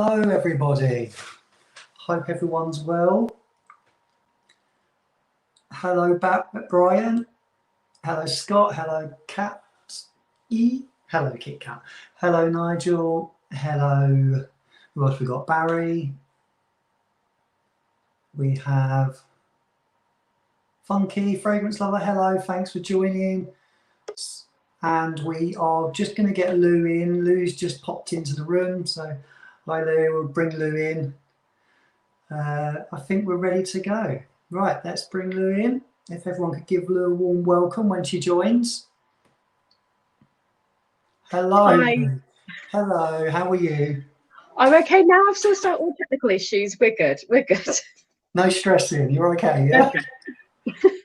Hello everybody, hope everyone's well. Hello Brian, hello Scott, hello Cat E, hello Kit Kat, hello Nigel, hello, who else we got? Barry, we have Funky, Fragrance Lover, hello, thanks for joining. And we are just going to get Lou in. Lou's just popped into the room, so hi Lou, we'll bring Lou in. I think we're ready to go. Right, let's bring Lou in. If everyone could give Lou a warm welcome when she joins. Hello. Hi. Lou. Hello, how are you? I'm okay now. I've sorted out all technical issues. We're good. We're good. No stressing. You're okay, yeah? Okay.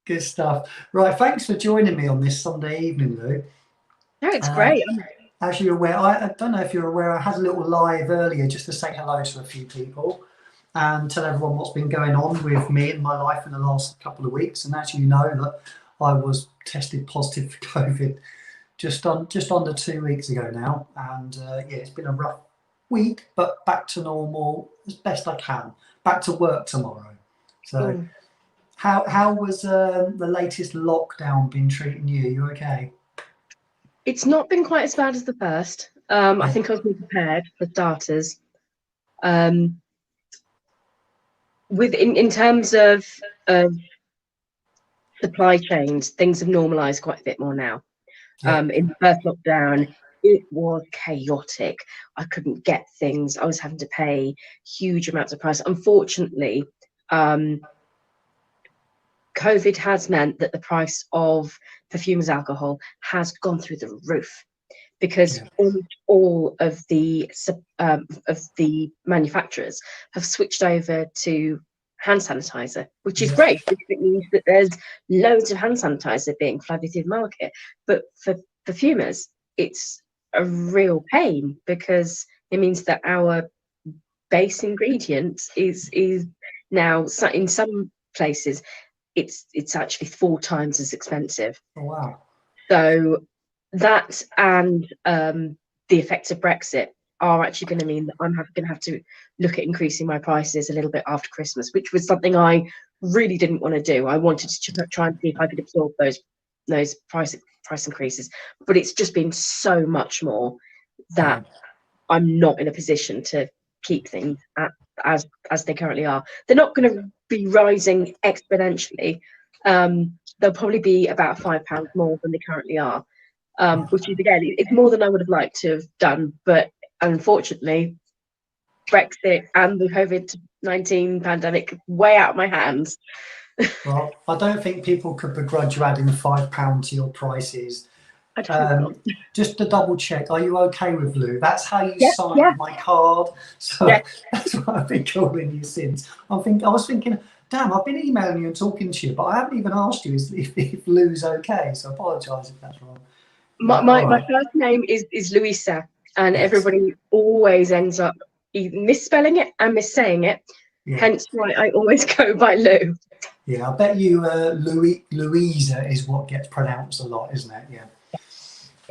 Good stuff. Right, thanks for joining me on this Sunday evening, Lou. No, it's great. As you're aware, I don't know if you're aware, I had a little live earlier just to say hello to a few people and tell everyone what's been going on with me in my life in the last couple of weeks. And as you know, that I was tested positive for COVID just under 2 weeks ago now. And yeah, it's been a rough week, but back to normal as best I can. Back to work tomorrow. So how was the latest lockdown been treating you? You okay? It's not been quite as bad as the first. I think I was more prepared for starters. In terms of supply chains, things have normalised quite a bit more now. Yeah. In the first lockdown, it was chaotic. I couldn't get things. I was having to pay huge amounts of price. Unfortunately, COVID has meant that the price of Perfumes alcohol has gone through the roof because all of the manufacturers have switched over to hand sanitizer, which is great because it means that there's loads of hand sanitizer being flooded in the market. But for perfumers, it's a real pain because it means that our base ingredient is now, in some places, it's actually 4 times as expensive. Oh, wow. So that and the effects of Brexit are actually going to mean that I'm going to have to look at increasing my prices a little bit after Christmas, which was something I really didn't want to do. I wanted to try and see if I could absorb those price increases, but it's just been so much more that I'm not in a position to keep things as they currently are. They're not going to be rising exponentially. They'll probably be about £5 more than they currently are, which is, again, it's more than I would have liked to have done, but unfortunately Brexit and the COVID-19 pandemic way out of my hands. Well, I don't think people could begrudge you adding £5 to your prices. Just to double check, are you okay with Lou? That's how you signed my card. So that's what I've been calling you since. I was thinking, damn, I've been emailing you and talking to you, but I haven't even asked you if Lou's okay. So I apologise if that's wrong. My first name is Louisa, and everybody always ends up either misspelling it and missaying it. Hence why I always go by Lou. Yeah, I bet you Louisa is what gets pronounced a lot, isn't it? Yeah.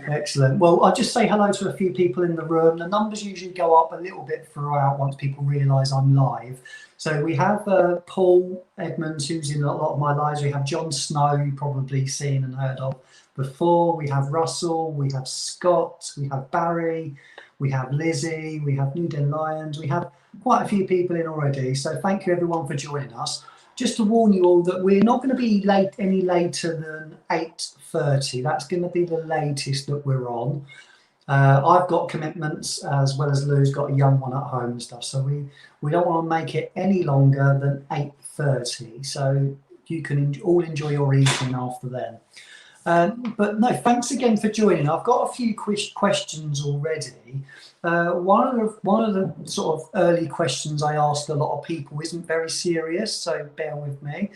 Excellent. Well, I'll just say hello to a few people in the room. The numbers usually go up a little bit throughout once people realise I'm live. So we have Paul Edmonds, who's in a lot of my lives. We have John Snow, you've probably seen and heard of before. We have Russell, we have Scott, we have Barry, we have Lizzie, we have Newden Lyons. We have quite a few people in already. So thank you everyone for joining us. Just to warn you all that we're not going to be any later than 8:30. That's going to be the latest that we're on. I've got commitments as well as Lou's got a young one at home and stuff. So we don't want to make it any longer than 8:30. So you can all enjoy your evening after then. But no, thanks again for joining. I've got a few questions already. One of the sort of early questions I asked a lot of people isn't very serious, so bear with me.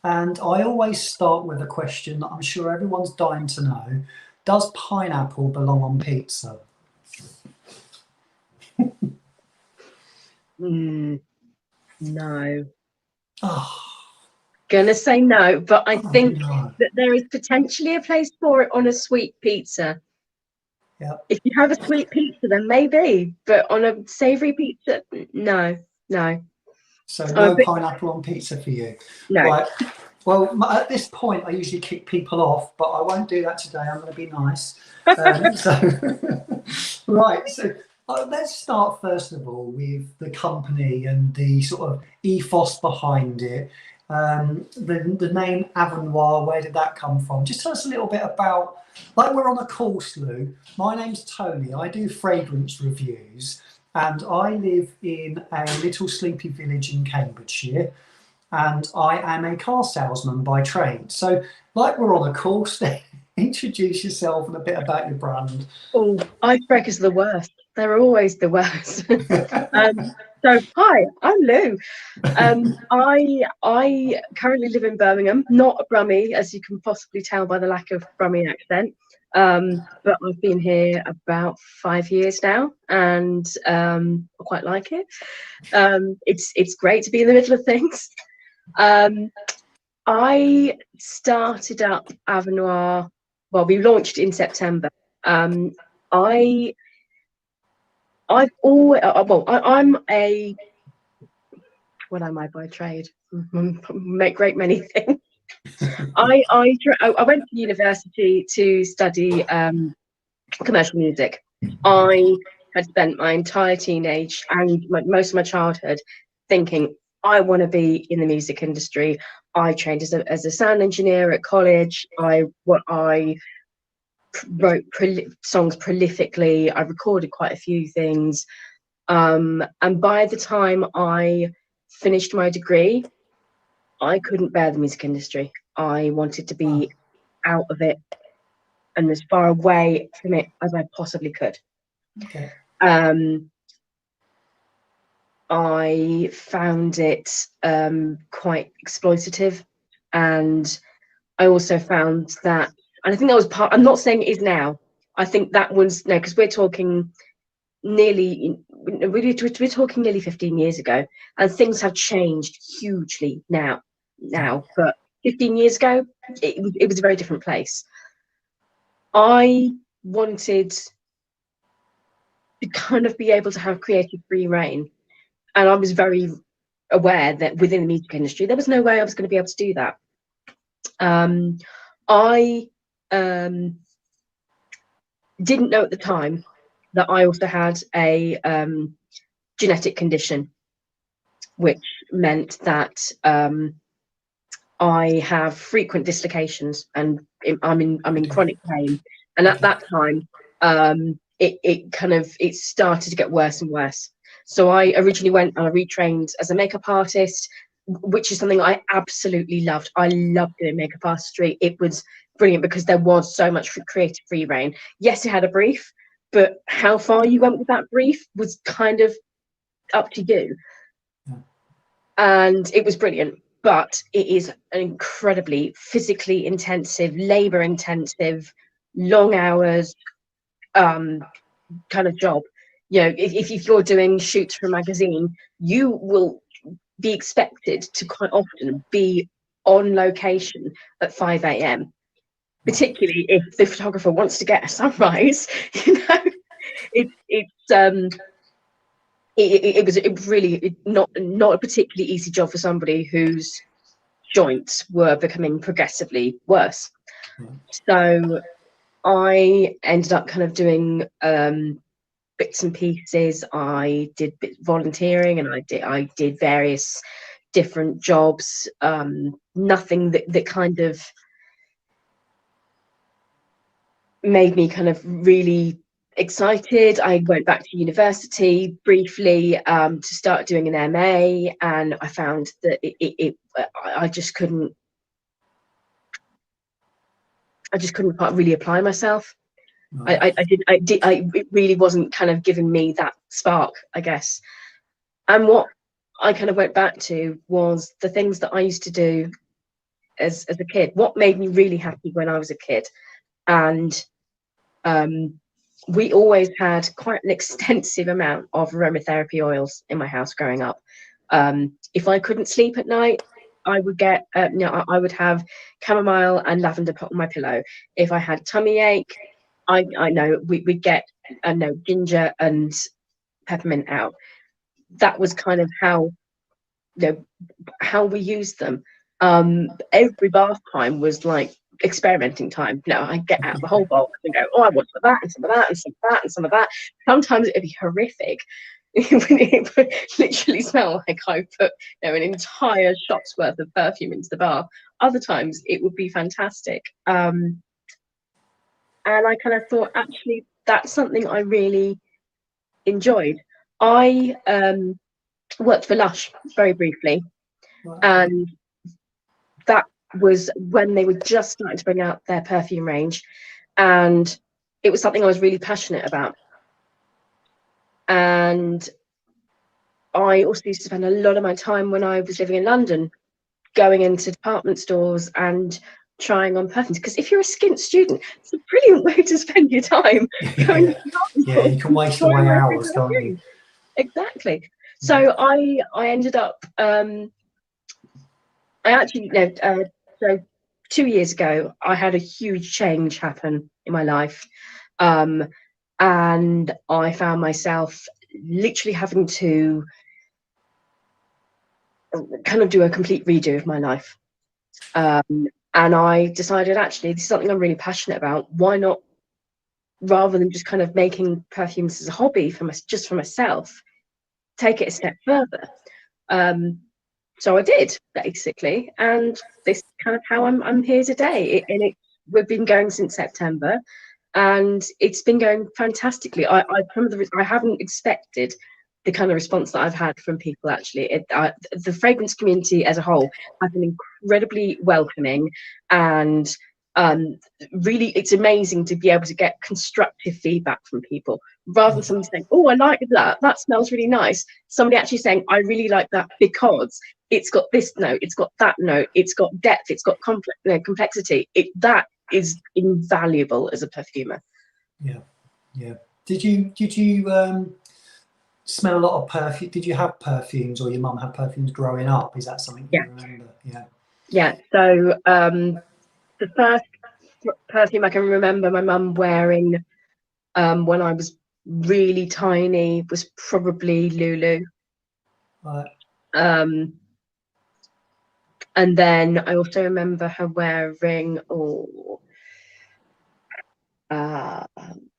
And I always start with a question that I'm sure everyone's dying to know. Does pineapple belong on pizza? No. Oh. Gonna say no, but I think that there is potentially a place for it on a sweet pizza. Yeah. If you have a sweet pizza, then maybe, but on a savoury pizza, no, no. So I'm a no bit, pineapple on pizza for you. no. Right. Well, at this point, I usually kick people off, but I won't do that today. I'm going to be nice. Right. So let's start first of all with the company and the sort of ethos behind it. The name Avenoir, where did that come from? Just tell us a little bit about, like we're on a course, Lou. My name's Tony. I do fragrance reviews, and I live in a little sleepy village in Cambridgeshire, and I am a car salesman by trade. So, like we're on a course, introduce yourself and a bit about your brand. Oh, icebreakers are the worst. They're always the worst. So hi, I'm Lou. I currently live in Birmingham, not a Brummie, as you can possibly tell by the lack of Brummie accent. But I've been here about 5 years now, and I quite like it. It's great to be in the middle of things. I started up Avenoir. Well, we launched in September. I've always I'm a, what am I by trade? Make great many things. I went to university to study commercial music. I had spent my entire teenage and most of my childhood thinking I want to be in the music industry. I trained as a sound engineer at college. I wrote songs prolifically. I recorded quite a few things. And by the time I finished my degree, I couldn't bear the music industry. I wanted to be out of it and as far away from it as I possibly could. Okay. I found it quite exploitative, and I also found that, and I think that was part, I'm not saying it is now, I think that was, no, because we're talking nearly 15 years ago, and things have changed hugely now, but 15 years ago, it was a very different place. I wanted to kind of be able to have creative free reign, and I was very aware that within the music industry there was no way I was going to be able to do that. I didn't know at the time that I also had a genetic condition, which meant that I have frequent dislocations, and I'm in chronic pain. And at that time, it started to get worse and worse. So I originally went and I retrained as a makeup artist, which is something I absolutely loved. I loved doing makeup artistry. It was brilliant because there was so much creative free reign. Yes, it had a brief, but how far you went with that brief was kind of up to you. And it was brilliant, but it is an incredibly physically intensive, labor intensive, long hours kind of job. You know, if you're doing shoots for a magazine, you will be expected to quite often be on location at 5 a.m, particularly if the photographer wants to get a sunrise. You know, it was really not a particularly easy job for somebody whose joints were becoming progressively worse. So I ended up kind of doing bits and pieces. I did volunteering, and I did various different jobs. Nothing that kind of made me kind of really excited. I went back to university briefly to start doing an MA, and I found that I just couldn't really apply myself. It really wasn't kind of giving me that spark, I guess. And what I kind of went back to was the things that I used to do as a kid. What made me really happy when I was a kid, and we always had quite an extensive amount of aromatherapy oils in my house growing up. If I couldn't sleep at night, I would get, I would have chamomile and lavender put on my pillow. If I had tummy ache, I know we get ginger and peppermint out. That was kind of how, you know, how we used them. Every bath time was like experimenting time. You know, I get out the whole box and go, oh, I want some of that and some of that and some of that and some of that. Sometimes it'd be horrific. It would literally smell like I put, you know, an entire shop's worth of perfume into the bath. Other times it would be fantastic. And I kind of thought, actually, that's something I really enjoyed. I worked for Lush very briefly, and that was when they were just starting to bring out their perfume range, and it was something I was really passionate about. And I also used to spend a lot of my time when I was living in London going into department stores and trying on perfumes, because if you're a skint student, it's a brilliant way to spend your time. Yeah, yeah, you can waste away hours, can't you? Exactly. So I ended up I actually, so 2 years ago, I had a huge change happen in my life. And I found myself literally having to kind of do a complete redo of my life. And I decided, actually, this is something I'm really passionate about. Why not, rather than just kind of making perfumes as a hobby just for myself, take it a step further? So I did, basically, and this is kind of how I'm here today. We've been going since September, and it's been going fantastically. I haven't expected the kind of response that I've had from people. Actually, the fragrance community as a whole has been incredibly welcoming, and really, it's amazing to be able to get constructive feedback from people, rather than somebody saying, oh, I like that smells really nice. Somebody actually saying, I really like that because it's got this note, it's got that note, it's got depth, it's got complexity. That is invaluable as a perfumer. Yeah, yeah. Did you smell a lot of perfume? Did you have perfumes, or your mum had perfumes growing up? Is that something you remember? Yeah. Yeah. So the first perfume I can remember my mum wearing when I was really tiny was probably Lulu. Right. And then I also remember her wearing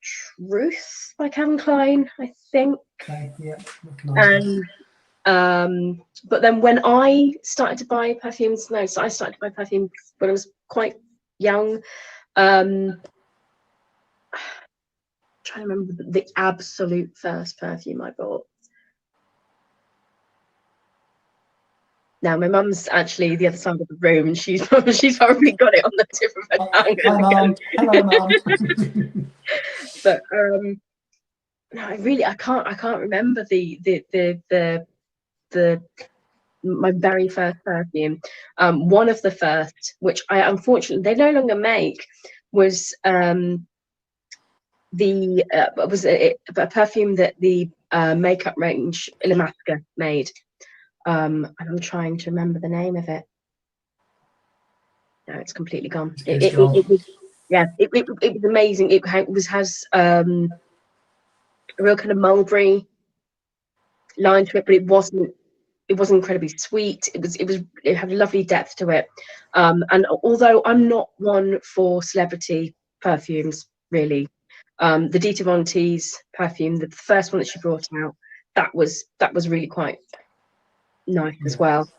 Truth by Calvin Klein, I think. Okay, yeah, recognize and but then when I started to buy perfumes, so I started to buy perfumes when I was quite young. I'm trying to remember the absolute first perfume I bought. Now, my mum's actually the other side of the room, and she's probably got it on the tip of her tongue. Hi, Mum. Hello, Mum. But no, I can't remember my very first perfume. One of the first, which I unfortunately they no longer make, was a perfume that the makeup range Ilamasca made. And I'm trying to remember the name of it. No, it's completely gone. It was amazing. It has a real kind of mulberry line to it, but it wasn't incredibly sweet. It had a lovely depth to it. And although I'm not one for celebrity perfumes, really, the Dita Von Teese perfume, the first one that she brought out, that was really quite nice as well.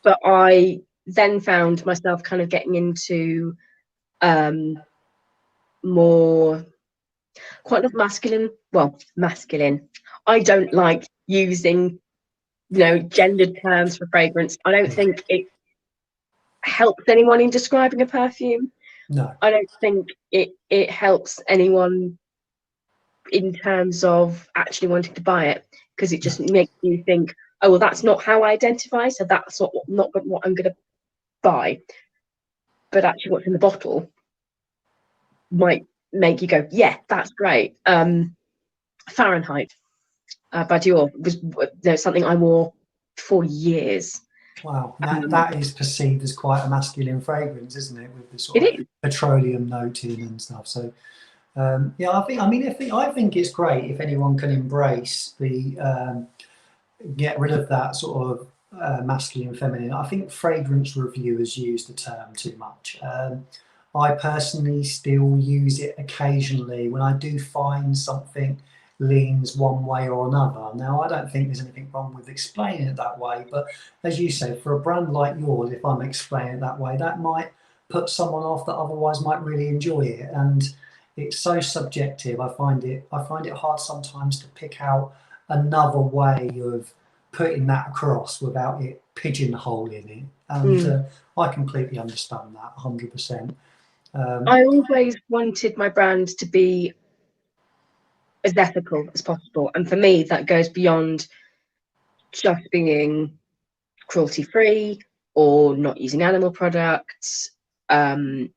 But I then found myself kind of getting into more quite a lot of masculine. I don't like using gendered terms for fragrance. I don't think it helps anyone in describing a perfume. No. I don't think it helps anyone in terms of actually wanting to buy it, because it just makes you think, oh, well, that's not how I identify, so that's not what I'm going to buy. But actually what's in the bottle might make you go, yeah, that's great. Fahrenheit by Dior was something I wore for years. Wow, that is perceived as quite a masculine fragrance, isn't it? With the sort of petroleum note in and stuff. So Yeah, I think it's great if anyone can embrace the get rid of that sort of masculine, feminine. I think fragrance reviewers use the term too much. I personally still use it occasionally when I do find something leans one way or another. Now, I don't think there's anything wrong with explaining it that way, but as you say, for a brand like yours, if I'm explaining it that way, that might put someone off that otherwise might really enjoy it. And it's so subjective. I find it hard sometimes to pick out another way of putting that across without it pigeonholing it. And I completely understand that 100%. I always wanted my brand to be as ethical as possible. And for me, that goes beyond just being cruelty free or not using animal products. It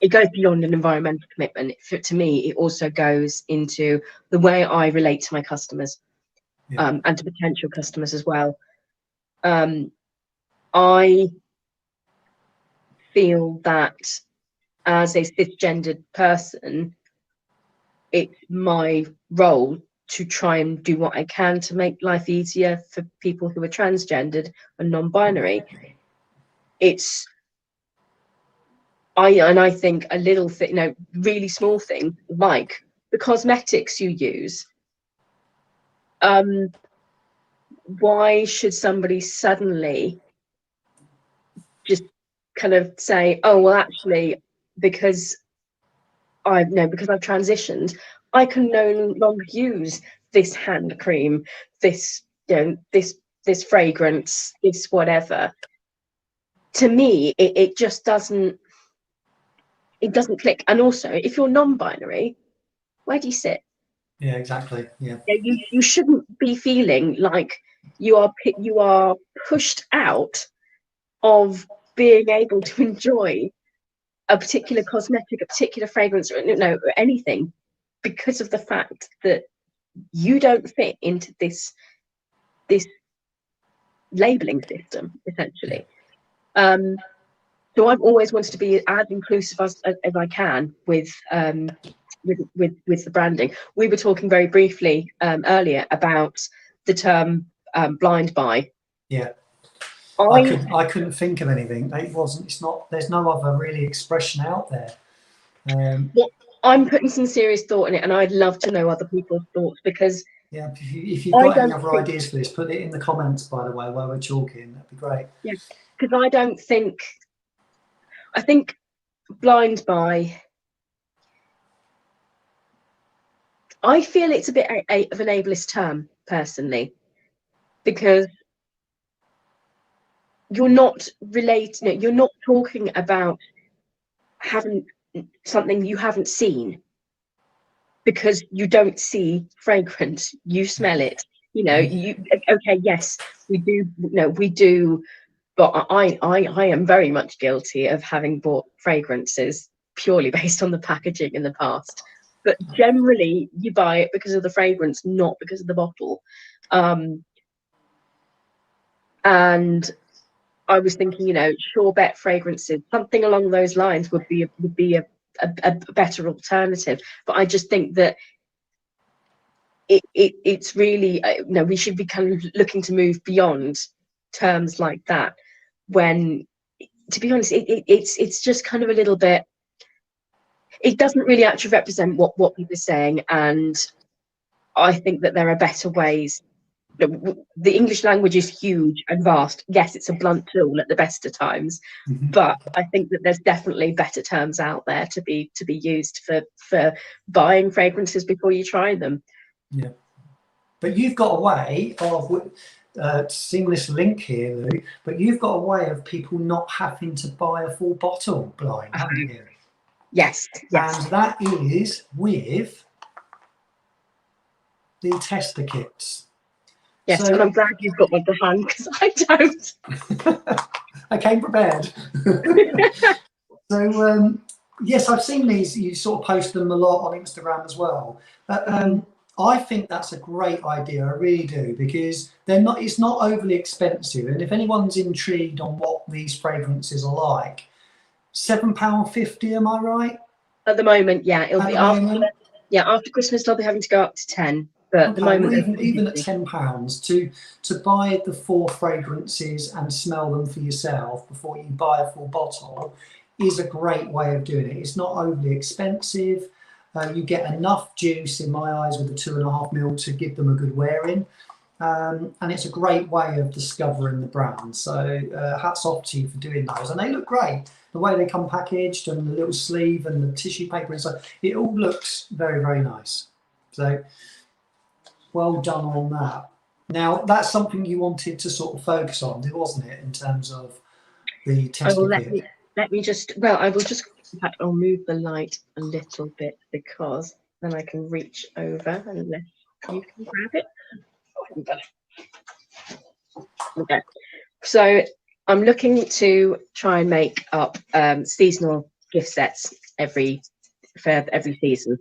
goes beyond an environmental commitment. To me, it also goes into the way I relate to my customers, and to potential customers as well. I feel that as a cisgendered person, it's my role to try and do what I can to make life easier for people who are transgendered and non-binary. I think a little thing, really small thing like the cosmetics you use. Why should somebody suddenly just kind of say, oh well, actually, because I've transitioned, I can no longer use this hand cream, this this fragrance, this whatever. To me, it just doesn't click. And also, if you're non-binary, where do you sit? Yeah, exactly. Yeah. You shouldn't be feeling like you are pushed out of being able to enjoy a particular cosmetic, a particular fragrance, or anything, because of the fact that you don't fit into this labeling system, essentially. So I've always wanted to be as inclusive as I can with the branding. We were talking very briefly earlier about the term blind buy. Yeah. I couldn't think of anything. There's no other really expression out there. Well, I'm putting some serious thought in it, and I'd love to know other people's thoughts, because yeah, if you've got any other ideas for this, put it in the comments, by the way, while we're talking. That'd be great. Yeah, because I think blind buy, I feel it's a bit of an ableist term, personally, because you're not relating, you're not talking about having something you haven't seen, because you don't see fragrance, you smell it. Okay, yes, we do, but I am very much guilty of having bought fragrances purely based on the packaging in the past. But generally, you buy it because of the fragrance, not because of the bottle. And I was thinking, Sure Bet fragrances, something along those lines would be a better alternative. But I just think that it's really we should be kind of looking to move beyond terms like that. When, to be honest, it's just kind of a little bit. It doesn't really actually represent what people are saying, and I think that there are better ways. The English language is huge and vast. Yes, it's a blunt tool at the best of times, but I think that there's definitely better terms out there to be used for buying fragrances before you try them. Yeah, but you've got a way of seamless link here, Lou. But you've got a way of people not having to buy a full bottle blind, haven't you? Yes. And that is with the tester kits. Yes, so, and I'm glad you've got one to hand, because I don't. I came prepared. So, yes, I've seen these. You sort of post them a lot on Instagram as well. I think that's a great idea. I really do, because it's not overly expensive. And if anyone's intrigued on what these fragrances are like, £7.50, am I right? At the moment, yeah, it'll At be the after. moment? Yeah, after Christmas, they'll be having to go up to 10. But at the Okay, well, moment, even at £10 to buy the 4 fragrances and smell them for yourself before you buy a full bottle is a great way of doing it. It's not overly expensive. You get enough juice in my eyes with the 2.5 ml to give them a good wear-in. And it's a great way of discovering the brand. So hats off to you for doing those. And they look great. The way they come packaged and the little sleeve and the tissue paper inside, it all looks very, very nice. So well done on that. Now, that's something you wanted to sort of focus on, wasn't it, in terms of the tester kit? Let me just, well, I will just, in fact, I'll move the light a little bit because then I can reach over and let you can grab it. Okay. So I'm looking to try and make up seasonal gift sets for every season,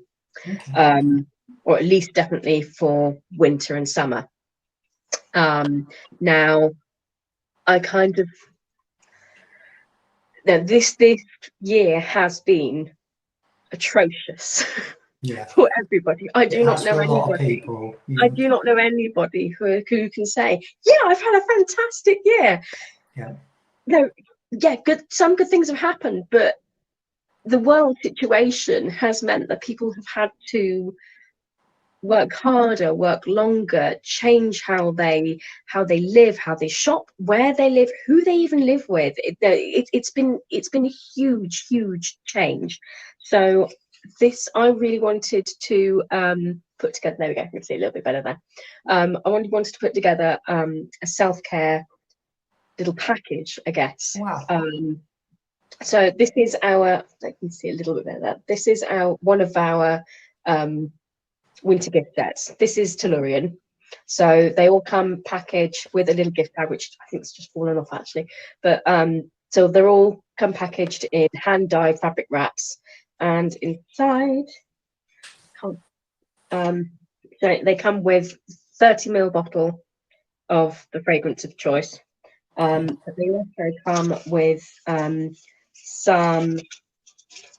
Okay. or at least definitely for winter and summer. Now, I kind of now this year has been atrocious. Yeah. For everybody. I do It not has know for a lot of anybody. people. I Yeah. do not know anybody who can say, yeah, I've had a fantastic year. Yeah. No, yeah, some good things have happened, but the world situation has meant that people have had to work harder, work longer, change how they live, how they shop, where they live, who they even live with. It's been a huge change. So this I really wanted to put together. There we go. You can see a little bit better there. I wanted to put together a self-care little package, I guess. Wow. So this is our. I can see a little bit better there. This is one of our winter gift sets. This is Tellurian. So they all come packaged with a little gift bag, which I think is just fallen off actually. But so they're all come packaged in hand dyed fabric wraps, and inside, so they come with 30 ml bottle of the fragrance of choice. But they also come with some.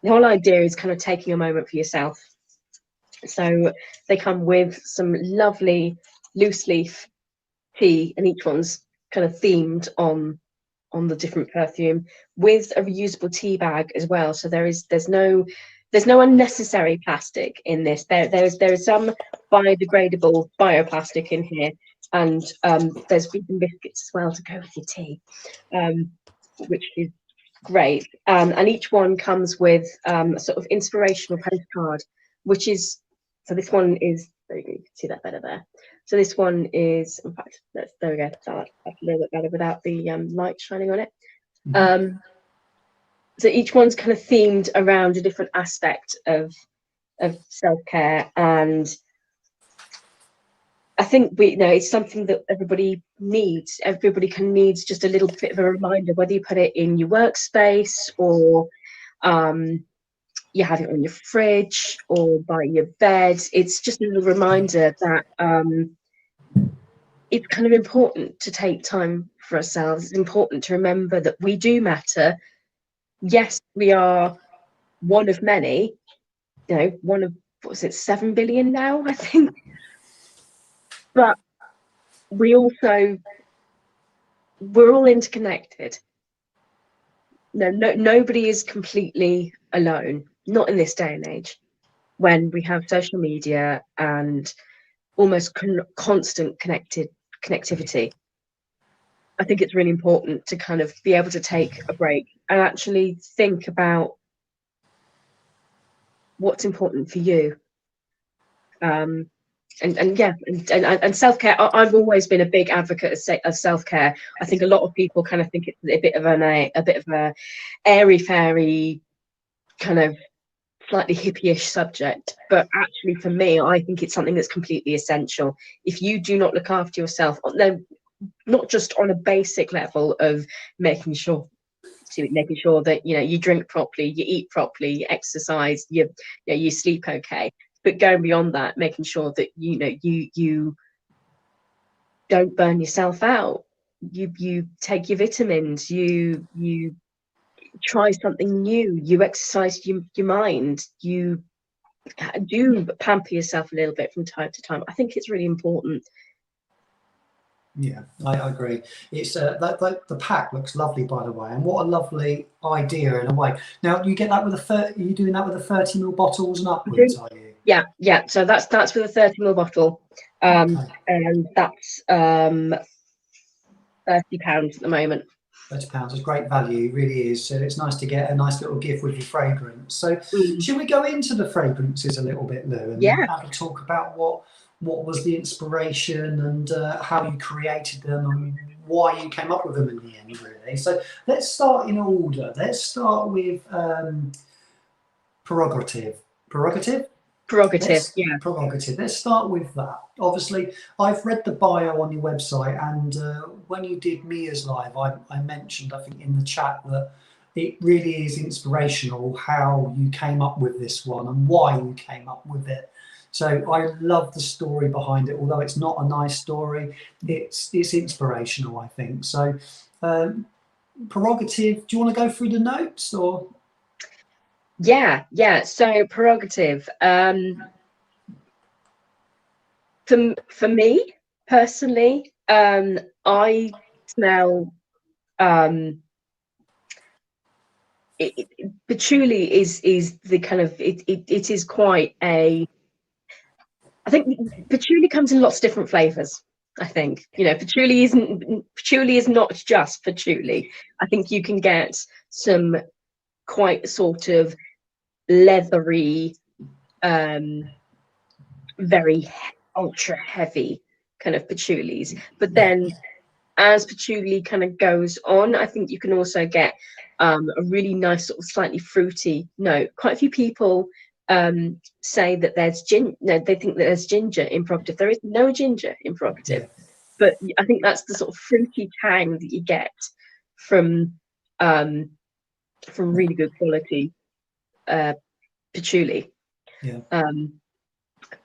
The whole idea is kind of taking a moment for yourself. So they come with some lovely loose leaf tea, and each one's kind of themed on the different perfume, with a reusable tea bag as well. So there's no unnecessary plastic in this. There is some biodegradable bioplastic in here, and there's vegan biscuits as well to go with your tea, which is great. And each one comes with a sort of inspirational postcard, which is, so this one is, there you go, you can see that better there. So this one is, in fact, there we go, that's a little bit better without the light shining on it. So each one's kind of themed around a different aspect of self-care, and I think it's something that everybody needs. Everybody needs just a little bit of a reminder, whether you put it in your workspace or you have it on your fridge or by your bed. It's just a little reminder that it's kind of important to take time for ourselves. It's important to remember that we do matter. Yes, we are one of many, one of, what was it, 7 billion now, I think. But we're all interconnected. Nobody is completely alone, not in this day and age, when we have social media and almost constant connectivity. I think it's really important to kind of be able to take a break and actually think about what's important for you. And self-care. I've always been a big advocate of self-care. I think a lot of people kind of think it's a bit of a airy fairy kind of slightly hippie-ish subject, but actually for me, I think it's something that's completely essential. If you do not look after yourself, not just on a basic level of making sure that you drink properly, you eat properly, you exercise, you sleep okay, but going beyond that, making sure that you don't burn yourself out, you take your vitamins, you try something new. You exercise your mind. You do pamper yourself a little bit from time to time. I think it's really important. Yeah, I agree. It's the pack looks lovely, by the way, and what a lovely idea in a way. Now you get that with a 30. Are you doing that with the 30 ml bottles and upwards? Are you? Yeah, yeah. So that's with a 30 ml bottle, Okay. and that's £30 at the moment. £30 is great value, really is. So it's nice to get a nice little gift with your fragrance. So should we go into the fragrances a little bit, Lou, and Yeah. have a talk about what was the inspiration and how you created them and why you came up with them in the end, really. So let's start in order. Let's start with prerogative. Prerogative? Yeah. Prerogative. Let's start with that. Obviously, I've read the bio on your website, and when you did Mia's live, I mentioned, I think, in the chat that it really is inspirational how you came up with this one and why you came up with it. So I love the story behind it. Although it's not a nice story, it's inspirational, I think. So, prerogative. Do you want to go through the notes or? Yeah. So prerogative. For me personally, I smell patchouli is the kind of it is quite a. I think patchouli comes in lots of different flavors. I think, patchouli is not just patchouli. I think you can get some quite sort of leathery, very ultra heavy kind of patchoulis. But then as patchouli kind of goes on, I think you can also get a really nice sort of slightly fruity note. Quite a few people say that there's they think that there's ginger in prerogative. There is no ginger in prerogative, but I think that's the sort of fruity tang that you get from really good quality patchouli. Yeah.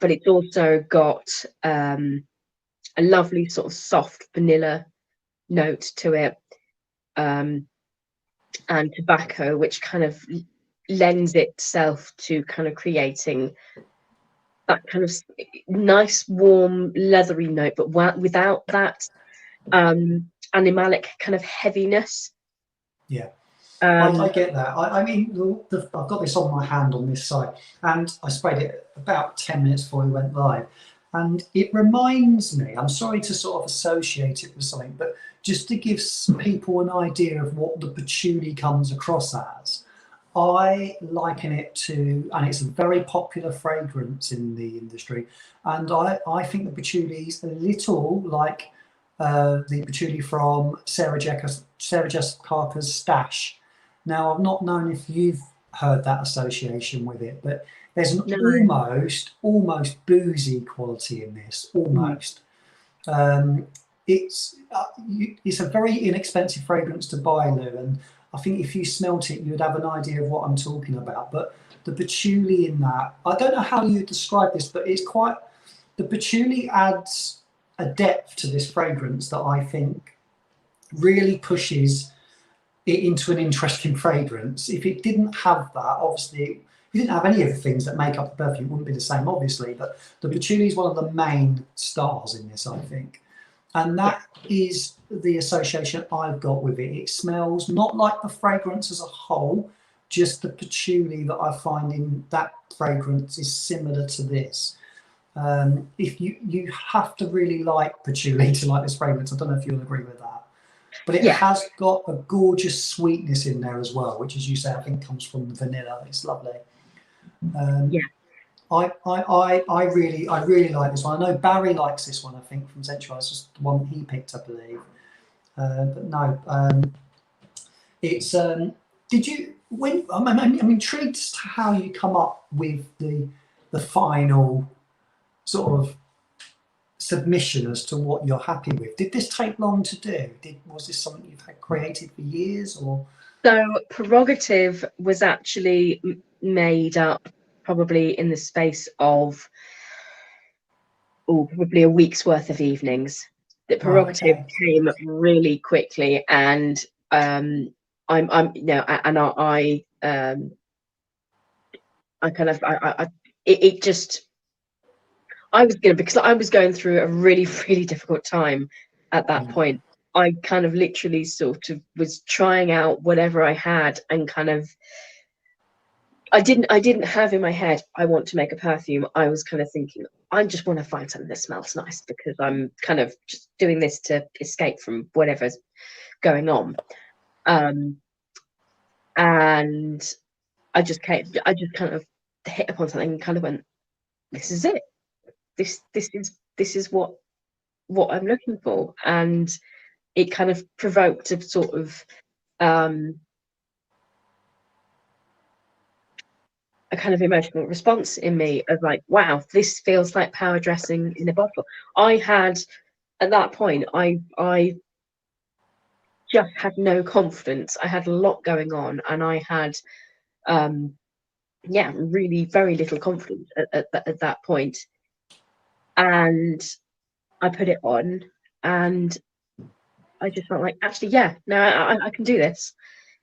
But it's also got a lovely sort of soft vanilla note to it, and tobacco, which kind of lends itself to kind of creating that kind of nice, warm, leathery note, but without that animalic kind of heaviness. Yeah. I get that. I mean, I've got this on my hand on this side, and I sprayed it about 10 minutes before we went live. And it reminds me, I'm sorry to sort of associate it with something, but just to give people an idea of what the patchouli comes across as, I liken it to, and it's a very popular fragrance in the industry, and I think the patchouli is a little like the patchouli from Sarah Jessica Parker's Stash. Now, I've not known if you've heard that association with it, but there's an almost boozy quality in this, almost. It's a very inexpensive fragrance to buy, Lou, and I think if you smelt it, you'd have an idea of what I'm talking about. But the patchouli in that, I don't know how you describe this, but it's quite, the patchouli adds a depth to this fragrance that I think really pushes it into an interesting fragrance. If it didn't have that, obviously, if you didn't have any of the things that make up the perfume, it wouldn't be the same, obviously, but the patchouli is one of the main stars in this, I think. And that is the association I've got with it. It smells not like the fragrance as a whole, just the patchouli that I find in that fragrance is similar to this. If you have to really like patchouli to like this fragrance. I don't know if you'll agree with that. But it has got a gorgeous sweetness in there as well, which, as you say, I think comes from the vanilla. It's lovely. I really like this one. I know Barry likes this one, I think, from Central. It's just the one that he picked, I believe. But no, it's did you I'm intrigued as to how you come up with the final sort of submission as to what you're happy with. Did this take long to do? Was this something you've had created for years, or? So prerogative was actually made up probably in the space of probably a week's worth of evenings. The prerogative came really quickly, and you know, and I kind of, it just, I was gonna, because I was going through a really, really difficult time at that point. I kind of literally sort of was trying out whatever I had, and kind of, I didn't have in my head, I want to make a perfume. I was kind of thinking, I just want to find something that smells nice, because I'm kind of just doing this to escape from whatever's going on. And I just kind of hit upon something and kind of went, this is it. This is what I'm looking for. And it kind of provoked a sort of a kind of emotional response in me of like, wow, this feels like power dressing in a bottle. I had, at that point, I just had no confidence. I had a lot going on, and I had yeah, really very little confidence at that point. And I put it on, and I just felt like, actually, yeah, no, I can do this.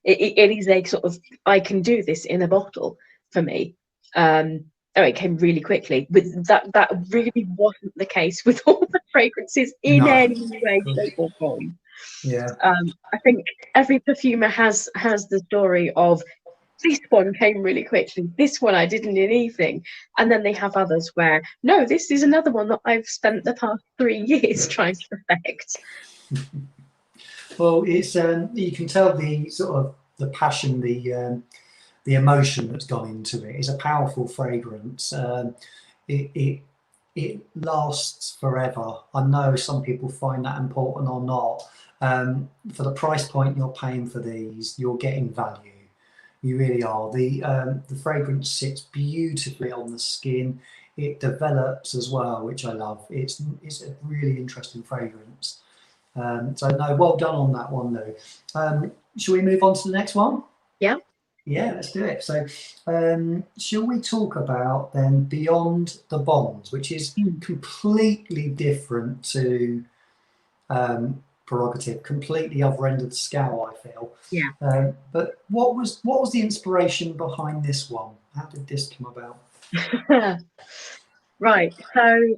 It is a sort of, I can do this in a bottle for me. It came really quickly. With that really wasn't the case with all the fragrances in any way, shape, or form. Yeah. I think every perfumer has the story of, this one came really quickly, this one I didn't need anything, and then they have others where, no, this is another one that I've spent the past 3 years trying to perfect. Well, it's you can tell the sort of the passion, the emotion that's gone into it. It's a powerful fragrance. It lasts forever. I know some people find that important or not. For the price point you're paying for these, you're getting value. You really are. The fragrance sits beautifully on the skin. It develops as well, which I love. It's a really interesting fragrance. So no, well done on that one, Lou. Shall we move on to the next one? Yeah. Yeah, let's do it. So shall we talk about then Beyond the Bonds, which is completely different to Prerogative, completely other end of the scale, I feel. Yeah. But what was the inspiration behind this one? How did this come about? Right. So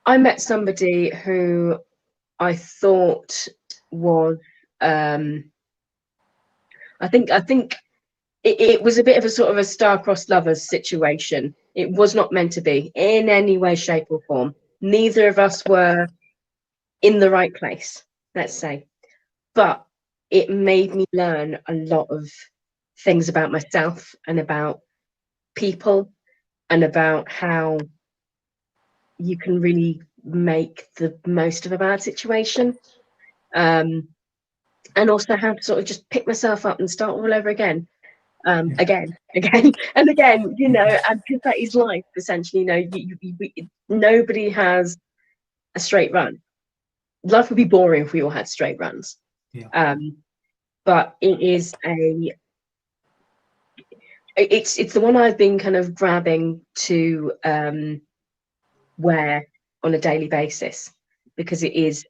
I met somebody who I thought was I think it was a bit of a sort of a star-crossed lovers situation. It was not meant to be in any way, shape, or form. Neither of us were in the right place, let's say. But it made me learn a lot of things about myself and about people, and about how you can really make the most of a bad situation. And also how to sort of just pick myself up and start all over again. Again and again, you know, and because that is life, essentially. You know, nobody has a straight run. Life would be boring if we all had straight runs. Yeah. But it's the one I've been kind of grabbing to wear on a daily basis, because it is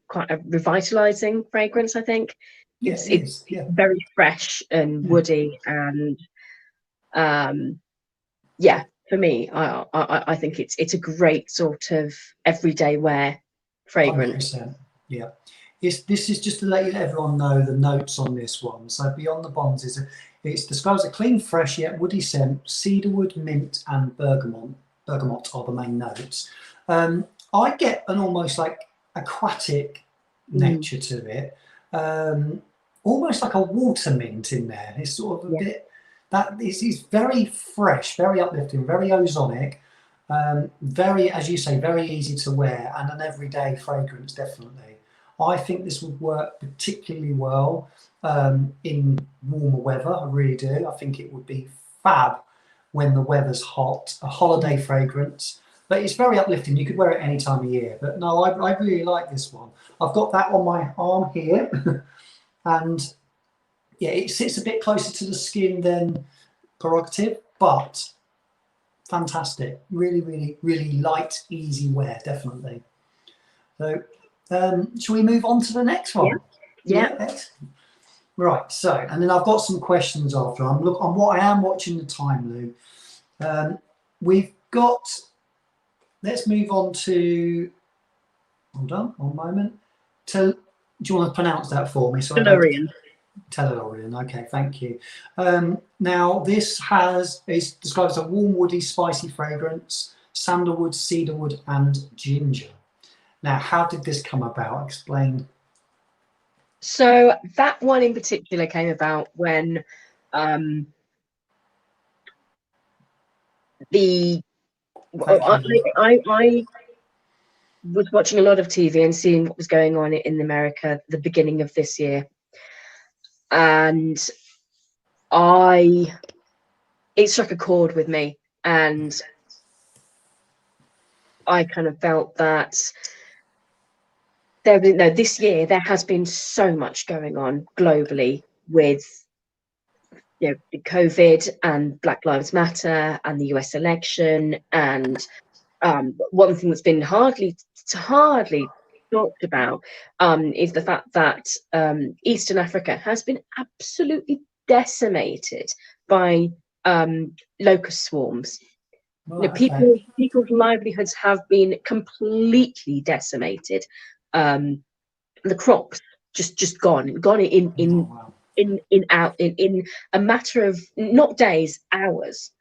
quite a revitalizing fragrance, I think. Yes, It's very fresh and woody, and yeah, for me, I think it's a great sort of everyday wear fragrance. 100%. Yeah. This is just to let everyone know the notes on this one. So Beyond the Bonds it's described as a clean, fresh yet woody scent. Cedarwood, mint, and bergamot. Bergamot are the main notes. I get an almost like aquatic nature to it, almost like a water mint in there. It's sort of a bit that is very fresh, very uplifting, very ozonic. Very, as you say, very easy to wear, and an everyday fragrance, definitely. I think this would work particularly well in warmer weather. I really do. I think it would be fab when the weather's hot, a holiday fragrance. But it's very uplifting. You could wear it any time of year. But no, I really like this one. I've got that on my arm here. And yeah, it sits a bit closer to the skin than Prerogative, but fantastic. Really, really, really light, easy wear, definitely. So shall we move on to the next one? Yeah. Excellent. Right, so, and then I've got some questions after. I am watching the time, Lou. We've got, let's move on to, hold on, one moment. Do you want to pronounce that for me? Tellurian. Tellurian, okay, thank you. Now, this is described as a warm, woody, spicy fragrance, sandalwood, cedarwood, and ginger. Now, how did this come about? Explain. So that one in particular came about when I was watching a lot of TV and seeing what was going on in America at the beginning of this year, and it struck a chord with me, and I kind of felt that this year there has been so much going on globally with the COVID and Black Lives Matter and the US election, and one thing that's been hardly talked about is the fact that Eastern Africa has been absolutely decimated by locust swarms. People's livelihoods have been completely decimated. The crops just gone in a matter of not days, hours,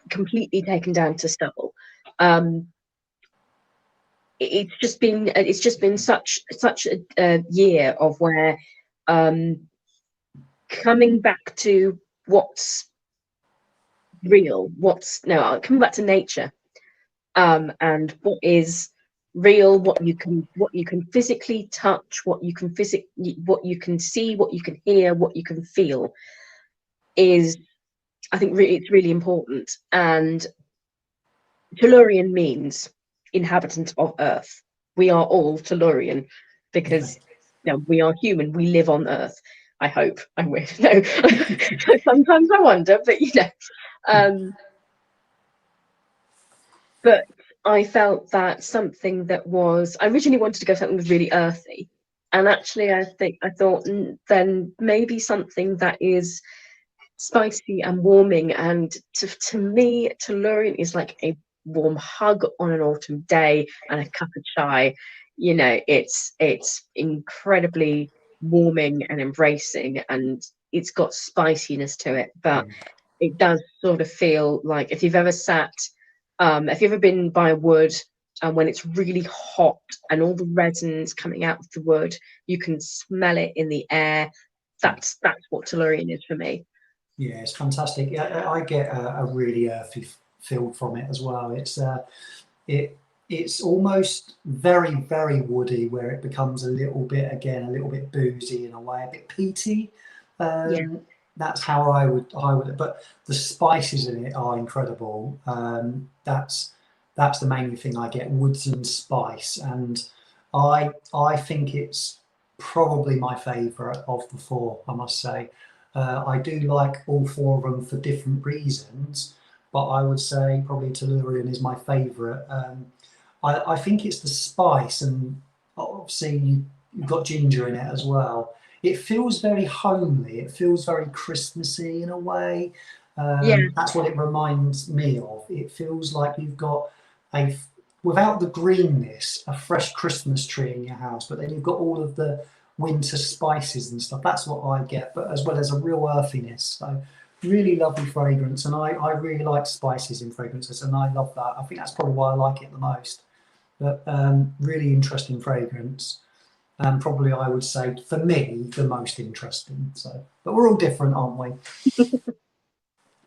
completely taken down to stubble. It's just been such a year of where coming back to what's real, coming back to nature, and what is real, what you can physically touch, what you can see, what you can hear, what you can feel, is, I think, it's really important. And Tellurian means inhabitant of Earth. We are all Tellurian because we are human. We live on Earth. I hope. I wish. No. Sometimes I wonder, but but I felt that something that was, I originally wanted to go something that was really earthy, and actually I thought then maybe something that is spicy and warming, and to me Tellurian is like a warm hug on an autumn day and a cup of chai. It's incredibly warming and embracing, and it's got spiciness to it, but it does sort of feel like, if you've ever been by a wood and when it's really hot and all the resins coming out of the wood, you can smell it in the air. That's what Tellurian is for me. Yeah, it's fantastic. Yeah, I get a really earthy feel from it as well. It's almost very, very woody, where it becomes a little bit boozy in a way, a bit peaty. That's how I would. But the spices in it are incredible. That's the main thing I get: woods and spice, and I think it's probably my favourite of the four, I must say. I do like all four of them for different reasons, but I would say probably Tellurian is my favourite. I think it's the spice, and obviously you've got ginger in it as well. It feels very homely. It feels very Christmassy in a way. That's what it reminds me of. It feels like you've got without the greenness, a fresh Christmas tree in your house, but then you've got all of the winter spices and stuff. That's what I get, but as well as a real earthiness. So really lovely fragrance, and I really like spices in fragrances, and I love that. I think that's probably why I like it the most. But really interesting fragrance, and probably I would say for me the most interesting. So, but we're all different, aren't we?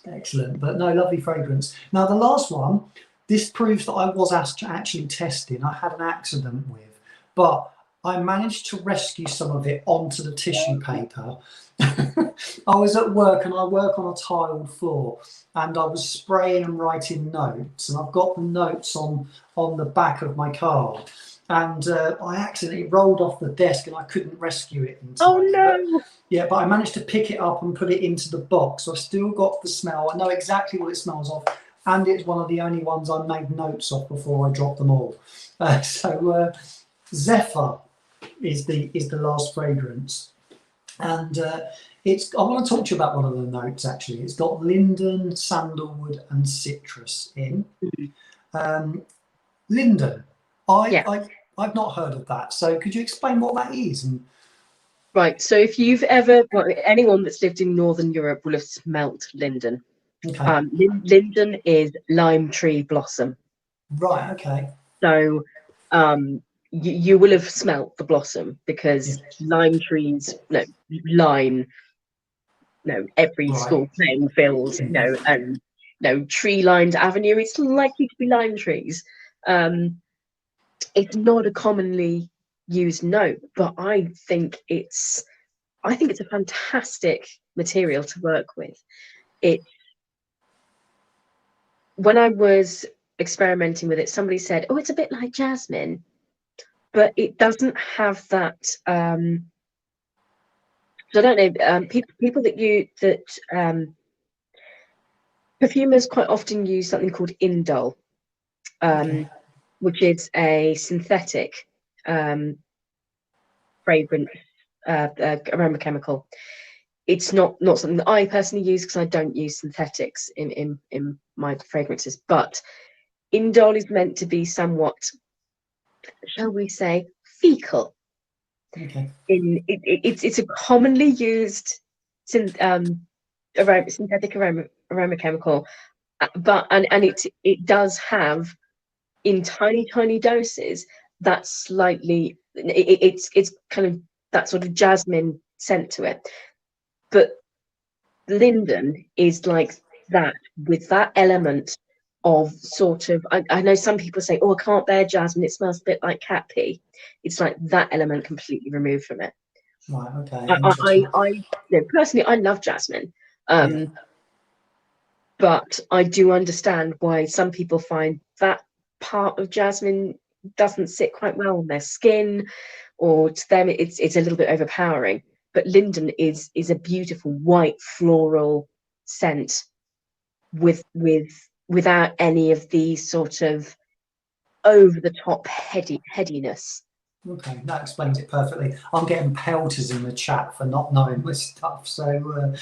Excellent. But no, lovely fragrance. Now the last one, this proves that I was actually testing. I had an accident with, but I managed to rescue some of it onto the tissue paper. I was at work, and I work on a tiled floor, and I was spraying and writing notes, and I've got the notes on the back of my card, and I accidentally rolled off the desk and I couldn't rescue it in time. Oh no! But I managed to pick it up and put it into the box, so I've still got the smell. I know exactly what it smells of, and it's one of the only ones I made notes of before I dropped them all. Zephyr is the last fragrance, and it's. I want to talk to you about one of the notes. Actually, it's got linden, sandalwood, and citrus in. Linden. I've not heard of that. So could you explain what that is? Right. So if you've ever, well, anyone that's lived in Northern Europe will have smelt linden. Okay. Linden is lime tree blossom. Right. Okay. So you will have smelt the blossom, because lime trees, every school playing field, and tree lined avenue, it's likely to be lime trees. It's not a commonly used note, but I think it's a fantastic material to work with. When I was experimenting with it, somebody said, "Oh, it's a bit like jasmine," but it doesn't have that. So I don't know. People perfumers quite often use something called indole, which is a synthetic fragrance aroma chemical. It's not something that I personally use, because I don't use synthetics in my fragrances. But indole is meant to be somewhat, shall we say, fecal. Okay. It's a commonly used synthetic aroma chemical, but it does have, in tiny doses, that slightly, it's kind of that sort of jasmine scent to it. But linden is like that, with that element of sort of, I know some people say, "Oh, I can't bear jasmine, it smells a bit like cat pee." It's like that element completely removed from it. Right. Okay. Interesting. Personally, I love jasmine, but I do understand why some people find that part of jasmine doesn't sit quite well on their skin, or to them it's a little bit overpowering. But linden is a beautiful white floral scent without any of the sort of over the top headiness. Okay, that explains it perfectly. I'm getting pelters in the chat for not knowing this stuff, so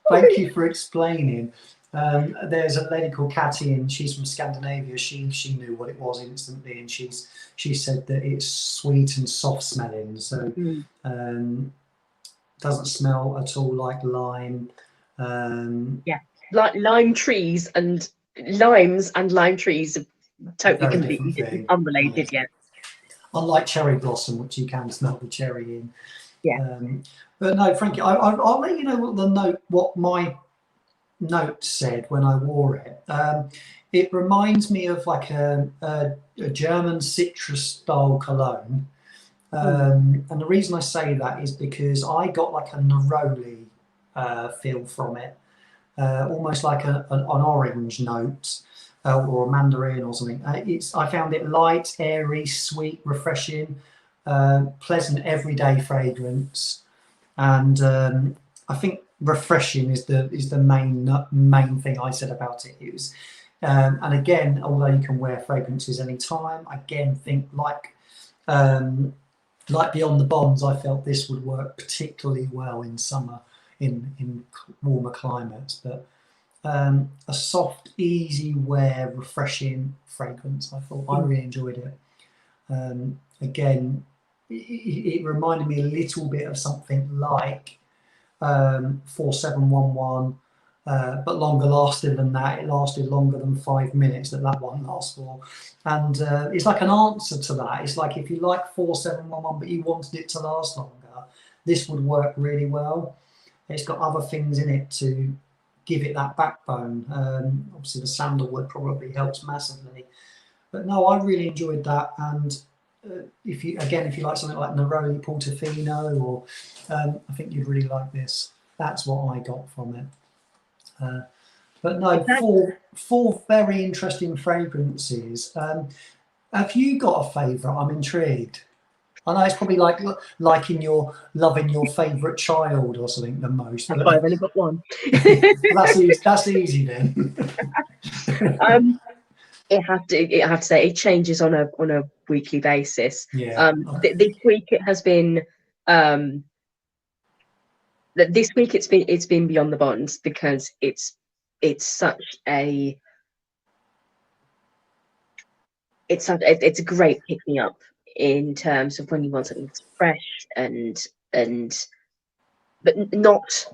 thank you for explaining. There's a lady called Catty, and she's from Scandinavia. She knew what it was instantly, and she said that it's sweet and soft smelling, so doesn't smell at all like lime. Like lime trees and limes and lime trees are totally completely different, unrelated. Unlike cherry blossom, which you can smell the cherry in. But no, Frankie, I'll let you know what my note said when I wore it. It reminds me of like a German citrus style cologne. And the reason I say that is because I got like a neroli feel from it, almost like an orange note. Or a mandarin or something. I found it light, airy, sweet, refreshing, pleasant everyday fragrance, and I think refreshing is the main thing I said about it. It was, and again, although you can wear fragrances anytime, I again think like Beyond the Bonds, I felt this would work particularly well in summer in warmer climates, but. A soft, easy wear, refreshing fragrance. I thought I really enjoyed it. Again, it reminded me a little bit of something like 4711, but longer lasting than that. It lasted longer than 5 minutes that one lasts for. And it's like an answer to that. It's like if you like 4711 but you wanted it to last longer, this would work really well. It's got other things in it to give it that backbone. Obviously the sandalwood probably helps massively, but no, I really enjoyed that. And if you like something like Neroli Portofino, or I think you'd really like this. That's what I got from it. But no, four very interesting fragrances. Have you got a favourite? I'm intrigued. I know it's probably like loving your favourite child or something the most. That's why I've only got one. That's easy then. I have to say it changes on a weekly basis. Yeah. This week it has been this week it's been Beyond the Bonds, because it's such a it's a great pick me up in terms of when you want something that's fresh and but not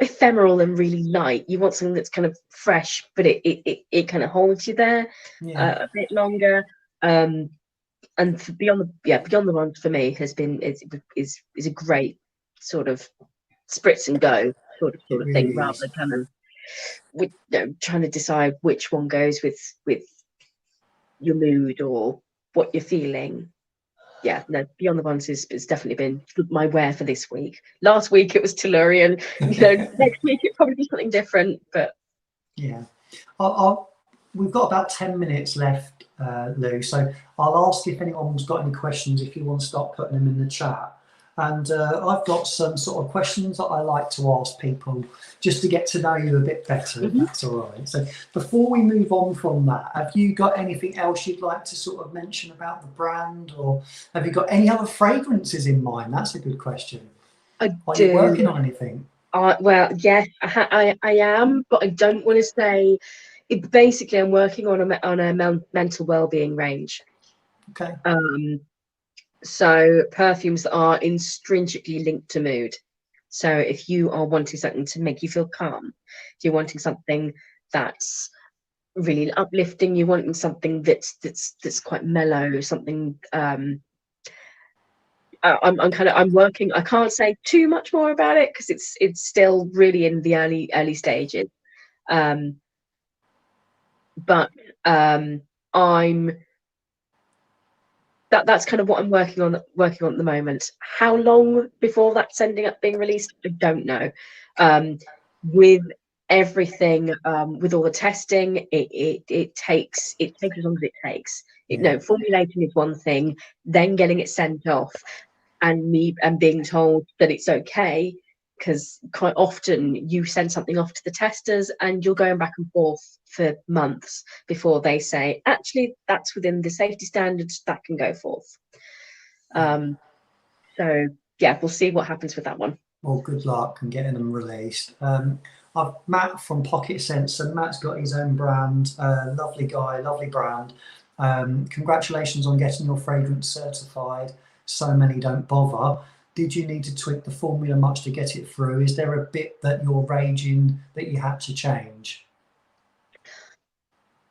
ephemeral and really light. You want something that's kind of fresh, but it kind of holds you there a bit longer. And Beyond the Bonds for me has been is a great sort of spritz and go sort of It thing, really rather is. than kind of trying to decide which one goes with your mood or what you're feeling. Yeah, no, Beyond the Bonds has definitely been my wear for this week. Last week it was Tellurian. Next week it probably be something different, but yeah. We've got about 10 minutes left, Lou, so I'll ask if anyone's got any questions, if you want to start putting them in the chat. And I've got some sort of questions that I like to ask people just to get to know you a bit better, if that's all right. So before we move on from that, have you got anything else you'd like to sort of mention about the brand, or have you got any other fragrances in mind? That's a good question. Are you working on anything? Well, yes, I am, but I don't want to say. Basically, I'm working on a mental well-being range. Okay. So perfumes that are intrinsically linked to mood. So if you are wanting something to make you feel calm, if you're wanting something that's really uplifting, you're wanting something that's quite mellow, something I'm working. I can't say too much more about it because it's still really in the early stages. But that's kind of what I'm working on at the moment. How long before that's ending up being released, I don't know. With everything, with all the testing, it takes as long as it takes. Formulating is one thing, then getting it sent off, and being told that it's okay, because quite often you send something off to the testers and you're going back and forth for months before they say, actually, that's within the safety standards, that can go forth. So yeah, we'll see what happens with that one. Well, good luck in getting them released. Matt from Pocket Sensor. Matt's got his own brand. Lovely guy, lovely brand. Congratulations on getting your fragrance certified. So many don't bother. Did you need to tweak the formula much to get it through? Is there a bit that you're raging that you had to change?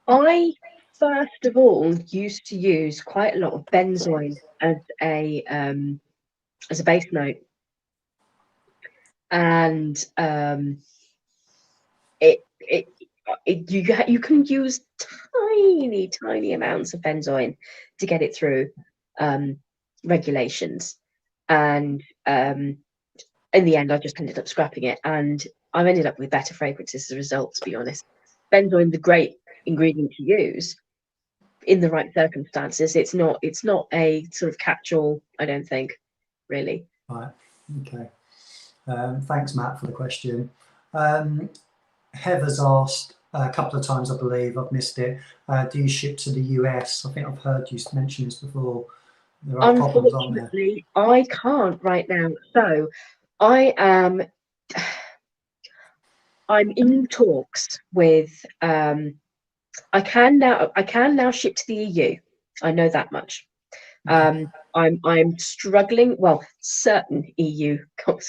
I first of all used to use quite a lot of benzoin as a base note, and you can use tiny amounts of benzoin to get it through regulations, and in the end I just ended up scrapping it, and I've ended up with better fragrances as a result, to be honest. Benzoin, the great ingredient to use in the right circumstances. It's not a sort of catch-all, I don't think, really. Right. Okay. Thanks, Matt, for the question. Heather's asked a couple of times, I believe, I've missed it. Do you ship to the US? I think I've heard you mention this before. There are problems, aren't there? Unfortunately, I can't right now. So I'm in talks with I can now ship to the EU. I know that much. I'm struggling. Well, certain EU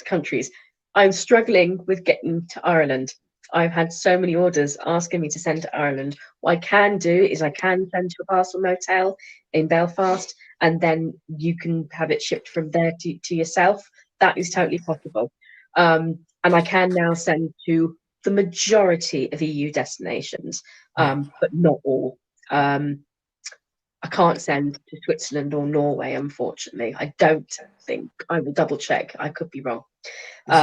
countries. I'm struggling with getting to Ireland. I've had so many orders asking me to send to Ireland. What I can do is I can send to a parcel motel in Belfast, and then you can have it shipped from there to yourself. That is totally possible. And I can now send to the majority of EU destinations, but not all. I can't send to Switzerland or Norway, unfortunately. I don't think. I will double check. I could be wrong. You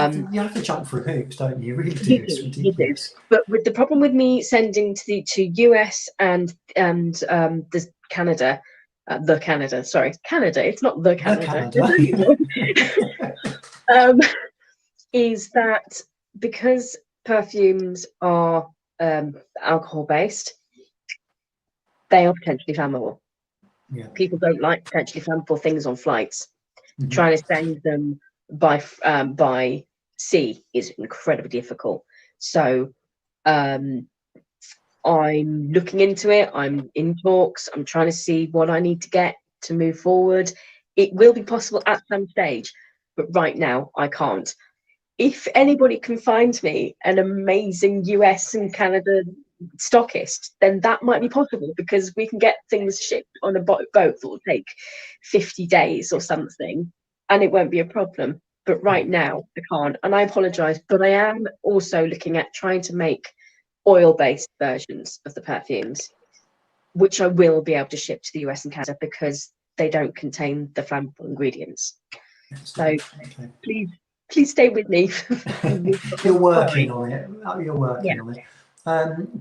have to jump through hoops, don't you? You really do. You It's do, ridiculous. But with the problem with me sending to US and the Canada, Sorry, Canada. It's not the Canada. Is that because perfumes are alcohol based, they are potentially flammable. Yeah. People don't like potentially flammable things on flights. Mhm. Trying to send them by sea is incredibly difficult. So I'm looking into it. I'm in talks. I'm trying to see what I need to get to move forward. It will be possible at some stage, but right now I can't. If anybody can find me an amazing US and Canada stockist, then that might be possible, because we can get things shipped on a boat that will take 50 days or something, and it won't be a problem. But right now I can't, and I apologize, but I am also looking at trying to make oil-based versions of the perfumes, which I will be able to ship to the US and Canada, because they don't contain the flammable ingredients. So please stay with me. You're working on it. You're working Yeah. on it.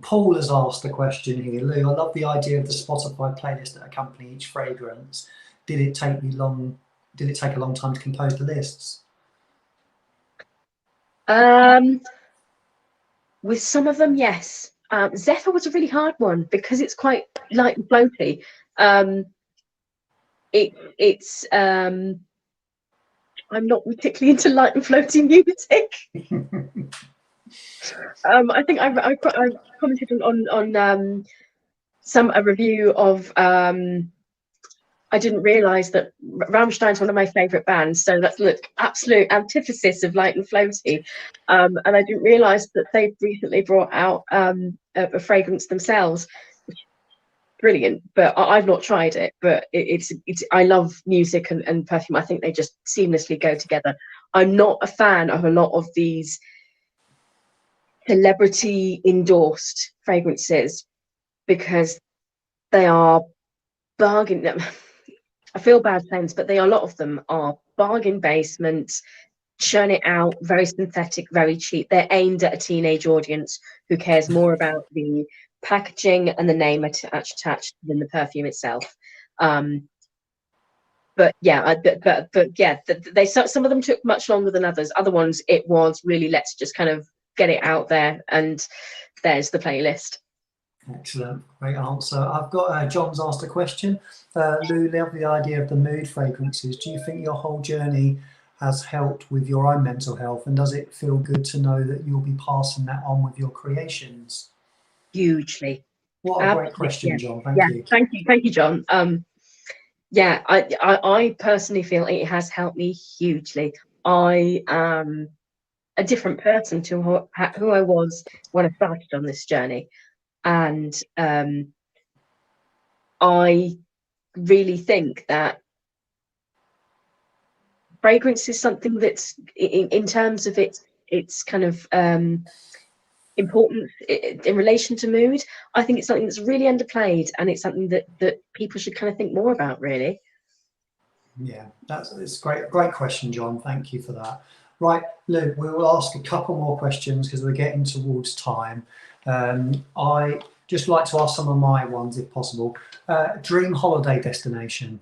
Paul has asked a question here. Lou, I love the idea of the Spotify playlist that accompany each fragrance. Did it take a long time to compose the lists? With some of them, yes. Zephyr was a really hard one because it's quite light and floaty. I'm not particularly into light and floaty music. I think I commented on a review of I didn't realise that Rammstein's one of my favourite bands, so that's the absolute antithesis of light and floaty. And I didn't realise that they've recently brought out a fragrance themselves, which is brilliant. But I've not tried it. But it's I love music and perfume. I think they just seamlessly go together. I'm not a fan of a lot of these celebrity endorsed fragrances, because they are bargain. I feel bad saying this, but a lot of them are bargain basement, churn it out, very synthetic, very cheap. They're aimed at a teenage audience who cares more about the packaging and the name attached than the perfume itself. But yeah, they some of them took much longer than others. Other ones, it was really, let's just kind of get it out there, and there's the playlist. Excellent, great answer. I've got John's asked a question. Lou, love the idea of the mood fragrances. Do you think your whole journey has helped with your own mental health, and does it feel good to know that you'll be passing that on with your creations? Hugely. What a great question, John. Thank you. Thank you, John. Yeah, I personally feel it has helped me hugely. I am a different person to who I was when I started on this journey. And I really think that fragrance is something that's, in terms of its kind of importance in relation to mood, I think it's something that's really underplayed, and it's something that people should kind of think more about, really. Yeah, it's great question, John. Thank you for that. Right, Lou, we will ask a couple more questions because we're getting towards time. I just like to ask some of my ones, if possible. Dream holiday destination.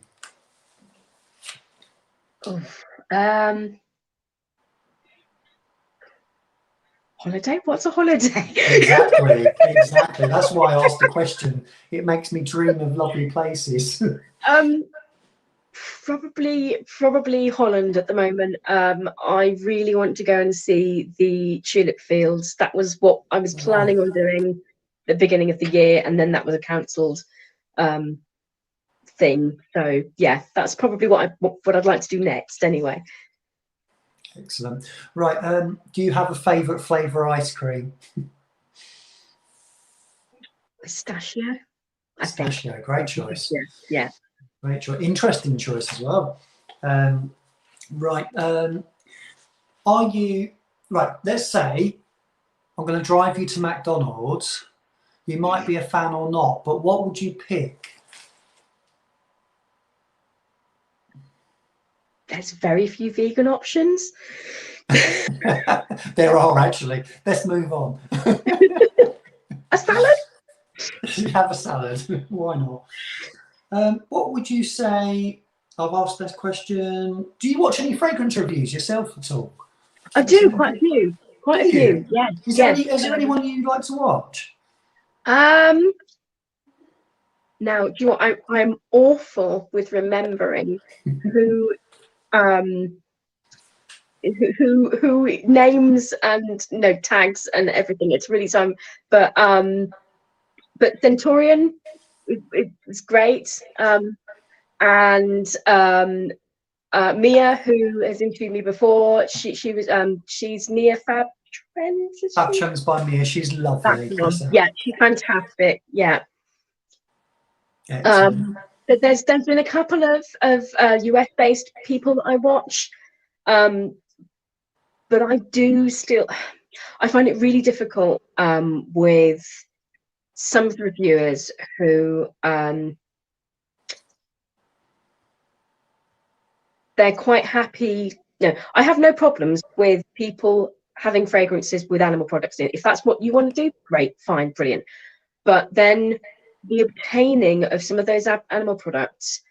Holiday? What's a holiday? Exactly. That's why I asked the question. It makes me dream of lovely places. Probably Holland at the moment. I really want to go and see the tulip fields. That was what I was planning on doing at the beginning of the year, and then that was a cancelled thing. So yeah, that's probably what I'd like to do next anyway. Excellent. Right, do you have a favourite flavour ice cream? Pistachio. Pistachio, great choice. Yeah. Great choice. Interesting choice as well. Right, are you, right, let's say I'm going to drive you to McDonald's. You might be a fan or not, but what would you pick? There's very few vegan options. There are, actually. Let's move on. A salad? Have a salad. Why not? What would you say? I've asked this question. Do you watch any fragrance reviews yourself at all? I do, quite a few. Quite a few, yeah. Is there anyone you'd like to watch? Now, do you know what? I'm awful with remembering who who names and tags and everything. It's really some, but Centurion is great. And Mia, who has interviewed me before, she's near Fab Trends. Fab Trends by Mia, she's lovely. Yeah, she's fantastic. Yeah. Excellent. But there's been a couple of US based people that I watch, but I find it really difficult with some of the reviewers who they're quite happy. No, I have no problems with people having fragrances with animal products in it. If that's what you want to do, great, fine, brilliant. But then the obtaining of some of those animal products,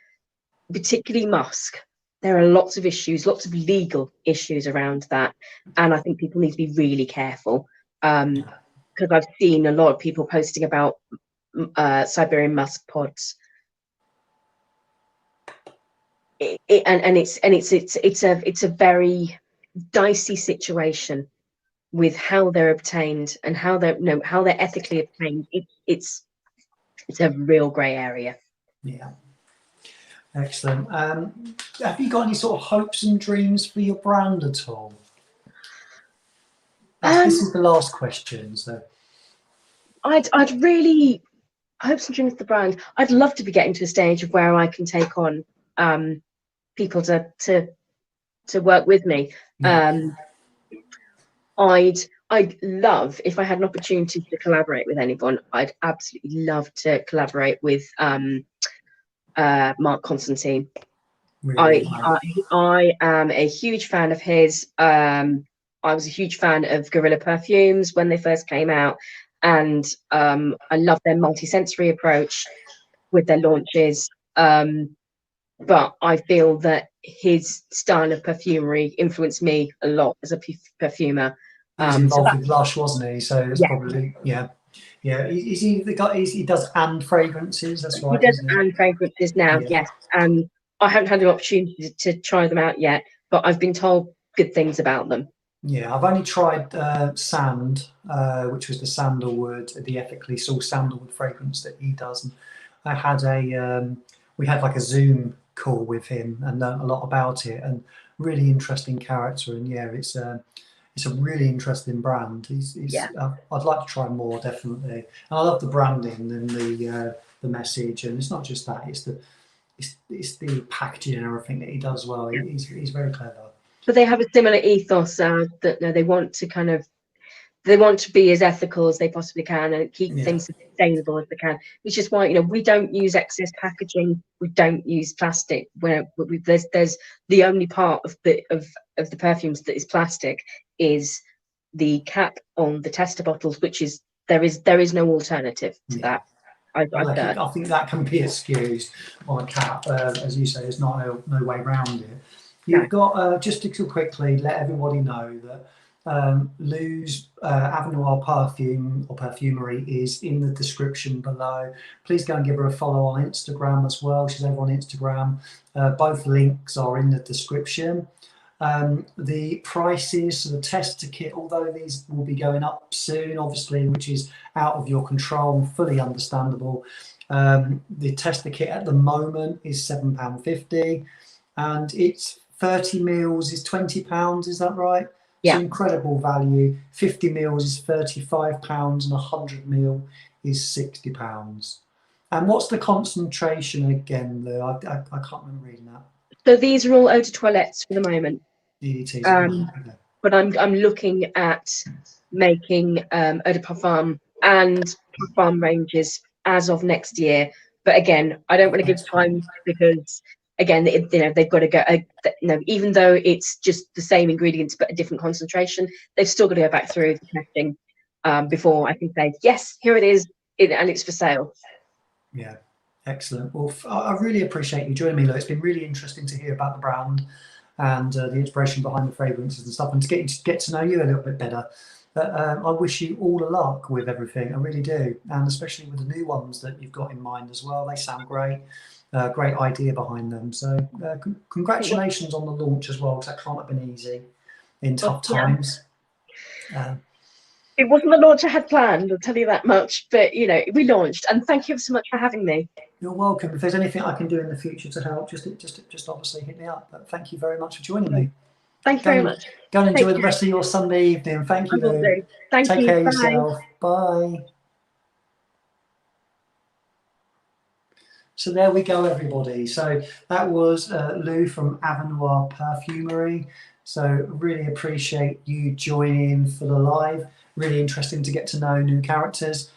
particularly musk, there are lots of issues, lots of legal issues around that. And I think people need to be really careful, because I've seen a lot of people posting about Siberian musk pods. It's a very dicey situation with how they're obtained and how they're ethically obtained. It's a real grey area. Yeah. Excellent. Have you got any sort of hopes and dreams for your brand at all? This is the last question. So I'd really hopes and dreams for the brand. I'd love to be getting to a stage of where I can take on people to work with me. Yeah. I'd love, if I had an opportunity to collaborate with anyone, I'd absolutely love to collaborate with Mark Constantine. Really I am a huge fan of his. I was a huge fan of Guerrilla Perfumes when they first came out, and I love their multi-sensory approach with their launches. But I feel that his style of perfumery influenced me a lot as a perfumer. He was involved with Lush, wasn't he? So it's probably yeah. Is he the guy? He does and fragrances. That's right. He does and fragrances now. Yeah. Yes, and I haven't had the opportunity to try them out yet, but I've been told good things about them. Yeah, I've only tried Sand, which was the sandalwood, the ethically sourced sandalwood fragrance that he does. And I had we had like a Zoom call with him and learned a lot about it, and really interesting character. And yeah, it's a really interesting brand. I'd like to try more, definitely. And I love the branding and the message, and it's not just that; it's the packaging and everything that he does well. He's very clever. But they have a similar ethos that they want to be as ethical as they possibly can and keep things as sustainable as they can. Which is why we don't use excess packaging. We don't use plastic. There's the only part of the perfumes that is plastic is the cap on the tester bottles, which is there is no alternative to that. I think that can be excused on a cap, as you say. There's no way around it. You've got just to quickly let everybody know that Lou's Avenoir Perfume or Perfumery is in the description below. Please go and give her a follow on Instagram as well. She's over on Instagram. Both links are in the description. The prices for the tester kit, although these will be going up soon, obviously, which is out of your control and fully understandable. The tester kit at the moment is £7.50, and it's 30 mils is £20, is that right? Yeah. So incredible value. 50 mils is £35 and 100 mil is £60. And what's the concentration again, Lou? I can't remember reading that. So these are all eau de toilettes for the moment. But I'm looking at making eau de parfum and parfum ranges as of next year. But again, I don't want to give time because again, they've got to go. Even though it's just the same ingredients but a different concentration, they've still got to go back through the testing before I can say yes, here it is, and it's for sale. Yeah, excellent. Well, I really appreciate you joining me, Lou. It's been really interesting to hear about the brand and the inspiration behind the fragrances and stuff, and to get to know you a little bit better. But I wish you all the luck with everything. I really do, and especially with the new ones that you've got in mind as well. They sound great. Great idea behind them. So congratulations on the launch as well, because that can't have been easy in tough times. It wasn't the launch I had planned, I'll tell you that much. But you know, we launched, and thank you so much for having me. You're welcome. If there's anything I can do in the future to help, just obviously hit me up. But thank you very much for joining me. Thank you very much. Go and enjoy the rest of your Sunday evening. Thank you, Lou. Thank you. Take care of Bye. yourself. Bye. So there we go, everybody. So that was Lou from Avenoir Perfumery. So really appreciate you joining for the live. Really interesting to get to know new characters.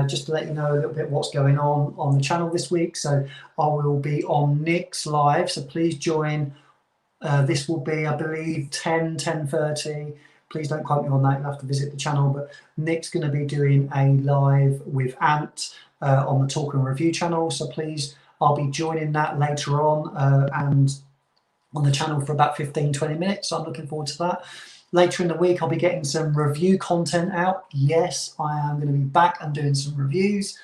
Just to let you know a little bit what's going on the channel this week. So I will be on Nick's live, so please join. This will be, I believe, 10:30. Please don't quote me on that, you'll have to visit the channel. But Nick's going to be doing a live with Ant on the Talk and Review channel. So please, I'll be joining that later on and on the channel for about 15-20 minutes. So I'm looking forward to that. Later in the week, I'll be getting some review content out. Yes, I am going to be back and doing some reviews.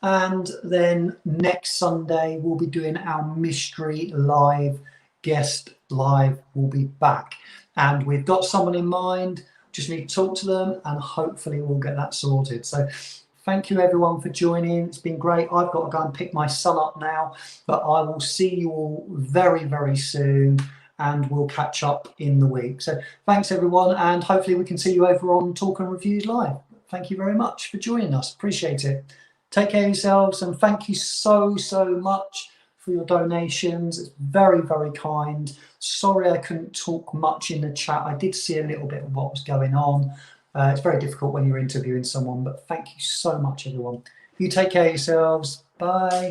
And then next Sunday, we'll be doing our mystery live. Guest live will be back. And we've got someone in mind. Just need to talk to them and hopefully we'll get that sorted. So thank you everyone for joining. It's been great. I've got to go and pick my son up now, but I will see you all very, very soon. And we'll catch up in the week. So thanks everyone, and hopefully we can see you over on Talk and Reviews Live. Thank you very much for joining us. Appreciate it. Take care of yourselves, and thank you so much for your donations. It's very, very kind. Sorry I couldn't talk much in the chat. I did see a little bit of what was going on. It's very difficult when you're interviewing someone, but thank you so much everyone. You take care of yourselves. Bye.